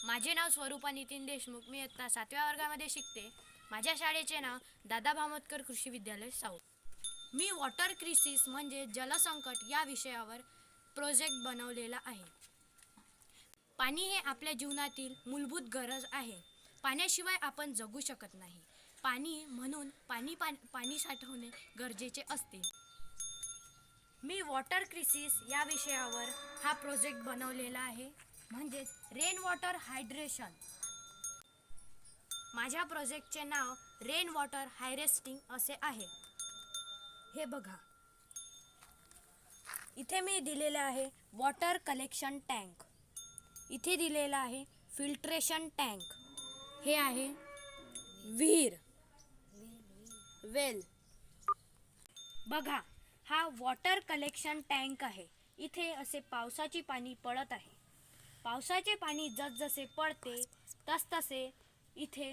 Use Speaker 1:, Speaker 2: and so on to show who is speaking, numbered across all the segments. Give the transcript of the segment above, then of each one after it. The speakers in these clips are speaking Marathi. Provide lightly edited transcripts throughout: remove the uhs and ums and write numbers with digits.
Speaker 1: माझे नाव स्वरूपा नितीन देशमुख. मी इयत्ता 7व्या वर्गामध्ये शिकते. माझ्या शाळेचे नाव दादा भामोदकर कृषी विद्यालय साऊथ. मी वॉटर क्रायसिस म्हणजे जलसंकट या विषयावर प्रोजेक्ट बनवलेला आहे. पाणी हे आपल्या जीवनातील मूलभूत गरज आहे. पाण्याशिवाय आपण जगू शकत नाही. म्हणून पाणी साठवणे गरजेचे असते. मी वॉटर क्रायसिस या विषयावर हा प्रोजेक्ट बनवलेला आहे, म्हणजेच रेन वॉटर हायड्रेशन. माझ्या प्रोजेक्टचे नाव रेन वॉटर हार्वेस्टिंग असे आहे. हे बघा, इथे मी दिलेले आहे वॉटर कलेक्शन टँक, इथे दिलेला आहे फिल्ट्रेशन टँक, हे आहे विहीर वेल. बघा, हा वॉटर कलेक्शन टँक आहे. इथे असे पावसाचे पाणी पडत आहे. पावसाचे पाणी जसजसे पडते तसतसे इथे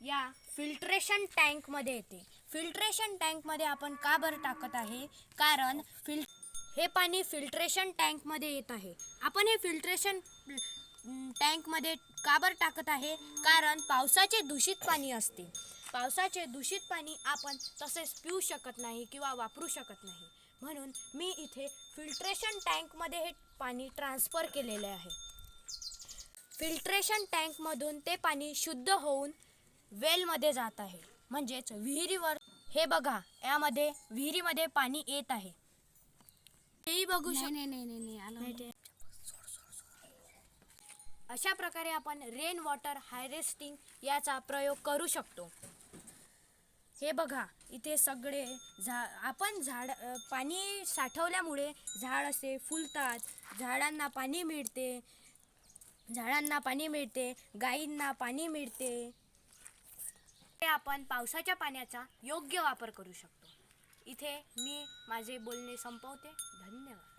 Speaker 1: या फिल्ट्रेशन टँकमध्ये येते. फिल्ट्रेशन टँकमध्ये आपण का बरं टाकत आहे, कारण हे पाणी फिल्ट्रेशन टँकमध्ये येत आहे. आपण हे फिल्ट्रेशन टँकमध्ये का बरं टाकत आहे, कारण पावसाचे दूषित पाणी असते. पावसाचे दूषित पाणी आपण तसेच पिऊ शकत नाही किंवा वापरू शकत नाही. म्हणून मी इथे फिल्ट्रेशन टँकमध्ये हे पाणी ट्रान्सफर केलेले आहे. फिल्ट्रेशन टँकमधून ते पाणी शुद्ध होऊन वेलमध्ये जात आहे, म्हणजेच विहिरीवर. हे बघा, यामध्ये विहिरीमध्ये पाणी येत आहे. तेही बघू शकतो. अशा प्रकारे आपण रेन वॉटर हार्वेस्टिंग याचा प्रयोग करू शकतो. हे बघा, इथे सगळे पाणी साठवल्यामुळे झाड असे फुलतात, झाडांना पाणी मिळते, गायींना पाणी मिळते. हे आपण पावसाच्या पाण्याचा योग्य वापर करू शकतो. इथे मी माझे बोलणे संपवते. धन्यवाद.